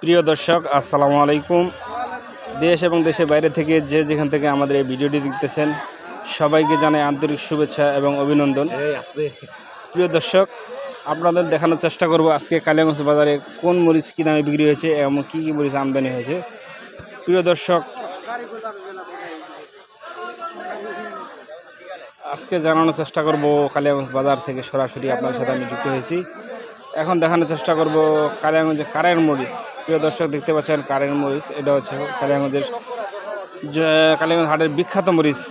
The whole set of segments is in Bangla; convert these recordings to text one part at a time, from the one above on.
প্রিয় দর্শক, আসসালামু আলাইকুম। দেশ এবং দেশের বাইরে থেকে যে যেখান থেকে আমাদের এই ভিডিওটি দেখতেছেন সবাইকে জানাই আন্তরিক শুভেচ্ছা এবং অভিনন্দন। প্রিয় দর্শক, আপনাদের দেখানোর চেষ্টা করব আজকে কালিয়াগঞ্জ বাজারে কোন মরিচ কী দামে বিক্রি হয়েছে এবং কী কী মরিচ আমদানি হয়েছে। প্রিয় দর্শক, আজকে জানানোর চেষ্টা করব কালিয়াগঞ্জ বাজার থেকে সরাসরি আপনার সাথে আমি যুক্ত হয়েছি। এখন দেখানোর চেষ্টা করব কালিয়াগঞ্জের কারের মরিচ। প্রিয় দর্শক, দেখতে পাচ্ছেন কারের মরিচ। এটা হচ্ছে কালিয়াগঞ্জের কালিয়াগঞ্জ হাটের বিখ্যাত মরিচ,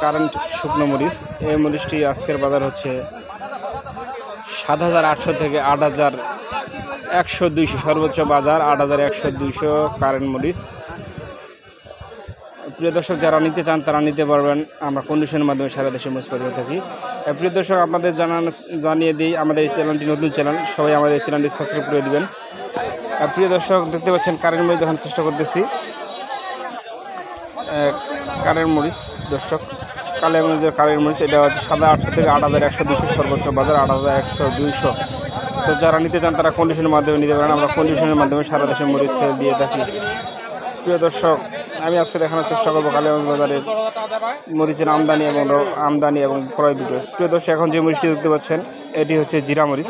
কারেন্ট শুকনো মরিচ। এই মরিচটি আজকের বাজার হচ্ছে 7,800 থেকে 8,100, 200 সর্বোচ্চ বাজার 8,100, 200 কারেন্ট মরিচ। প্রিয় দর্শক, যারা নিতে চান তারা নিতে পারবেন। আমরা কন্ডিশনের মাধ্যমে সারা দেশে মরিচ পাঠিয়ে থাকি। প্রিয় দর্শক, আপনাদের জানিয়ে দিই, আমাদের এই চ্যানেলটি নতুন চ্যানেল, সবাই আমাদের এই চ্যানেলটি সাবস্ক্রাইব করে দেবেন। প্রিয় দর্শক, দেখতে পাচ্ছেন কারেন্ট মরিচ দেখানোর চেষ্টা করতেছি। কারেন্ট মরিচ দর্শক, কালিয়াগঞ্জের কারেন্ট মরিচ, এটা হচ্ছে 7,800 থেকে 8,100, 200 সর্বোচ্চ বাজার 8,100, 200। তো যারা নিতে চান তারা কন্ডিশনের মাধ্যমে নিতে পারেন। আমরা কন্ডিশনের মাধ্যমে সারা দেশে মরিচ সেল দিয়ে থাকি। প্রিয় দর্শক, আমি আজকে দেখানোর চেষ্টা করবো কালিয়াগঞ্জ বাজারের মরিচের আমদানি এবং ক্রয় বিক্রয়। প্রিয় দর্শক, এখন যে মরিচটি দেখতে পাচ্ছেন এটি হচ্ছে জিরা মরিচ।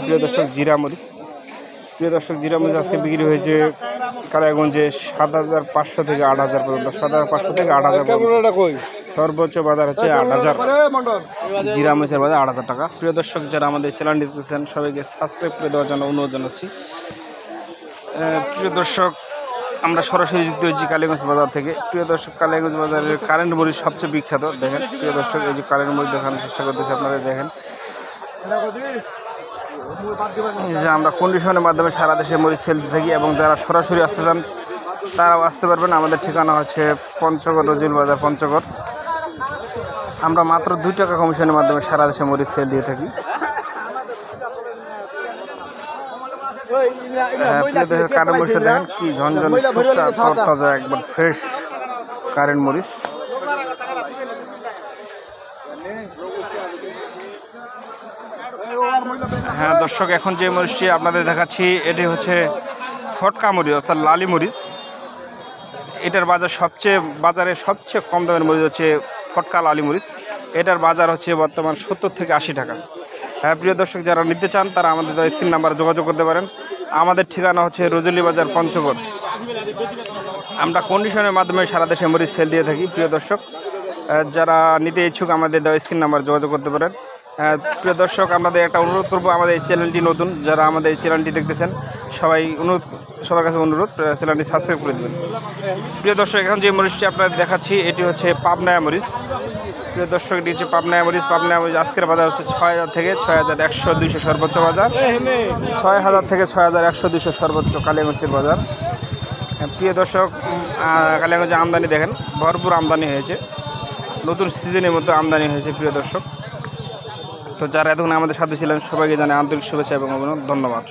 প্রিয় দর্শক, জিরা মরিচ। প্রিয় দর্শক, জিরা মরিচ আজকে বিক্রি হয়েছে কালিয়াগঞ্জে 7,500 থেকে 8,000 পর্যন্ত। 7,500 থেকে 8,000 সর্বোচ্চ বাজার হচ্ছে 8,000। জিরা মরিচের বাজার 8,000 টাকা। প্রিয় দর্শক, যারা আমাদের চ্যানেলটি দেখতেছেন সবাইকে সাবস্ক্রাইব করে দেওয়ার জন্য অনুরোধ জানাচ্ছি। প্রিয় দর্শক, আমরা সরাসরি যুক্ত হয়েছি কালিয়াগঞ্জ বাজার থেকে। প্রিয় দর্শক, কালিয়াগঞ্জ বাজারের কারেন্ট মরিচ সবচেয়ে বিখ্যাত। দেখেন প্রিয় দর্শক, এই যে কারেন্ট মরিচ দেখানোর চেষ্টা করতেছি, আপনারা দেখেন যে আমরা কন্ডিশনের মাধ্যমে সারা দেশে মরিচ সেল দিয়ে থাকি। এবং যারা সরাসরি আসতে চান তারাও আসতে পারবেন। আমাদের ঠিকানা হচ্ছে পঞ্চগড়, নজরুল বাজার, পঞ্চগড়। আমরা মাত্র 2 টাকা কমিশনের মাধ্যমে সারা দেশে মরিচ সেল দিয়ে থাকি। কারেন্ট মরিচ দেখেন কি ঝনঝন তরতাজা, একবার ফ্রেশ কারেন্ট মরিচ। হ্যাঁ দর্শক, এখন যে মরিচটি আপনাদের দেখাচ্ছি এটি হচ্ছে ফটকা মরিচ, অর্থাৎ লালি মরিচ। এটার বাজারে সবচেয়ে কম দামের মরিচ হচ্ছে ফটকা লালি মরিচ। এটার বাজার হচ্ছে বর্তমান 70 থেকে 80 টাকা। হ্যাঁ প্রিয় দর্শক, যারা নিতে চান তারা আমাদের স্ক্রিন নাম্বারে যোগাযোগ করতে পারেন। আমাদের ঠিকানা হচ্ছে রজলি বাজার, পঞ্চগড়। আমরা কন্ডিশনের মাধ্যমে সারা দেশে মরিচ সেল দিয়ে থাকি। প্রিয় দর্শক, যারা নিতে ইচ্ছুক আমাদের স্ক্রিন নাম্বার যোগাযোগ করতে পারেন। প্রিয় দর্শক, আপনাদের একটা অনুরোধ করবো, আমাদের এই চ্যানেলটি নতুন, যারা আমাদের এই চ্যানেলটি দেখতেছেন সবার কাছে অনুরোধ চ্যানেলটি সাবস্ক্রাইব করে দেবেন। প্রিয় দর্শক, এখন যে মরিচটি আপনাদের দেখাচ্ছি এটি হচ্ছে পাবনায়া মরিচ। প্রিয় দর্শক, এটি হচ্ছে পাবনায়া মরিচ। পাবনায়া মরিচ আজকের বাজার হচ্ছে 6,000 থেকে 6,100, 200 সর্বোচ্চ বাজার 6,000 থেকে 6,100, 200 সর্বোচ্চ কালিয়াগঞ্জের বাজার। প্রিয় দর্শক, কালিয়াগঞ্জে আমদানি দেখেন ভরপুর আমদানি হয়েছে, নতুন সিজনের মতো আমদানি হয়েছে। প্রিয় দর্শক, তো যারা এতক্ষণ আমাদের সাথে ছিলেন সবাইকে জানাই আন্তরিক শুভেচ্ছা এবং অভিনন্দন। ধন্যবাদ।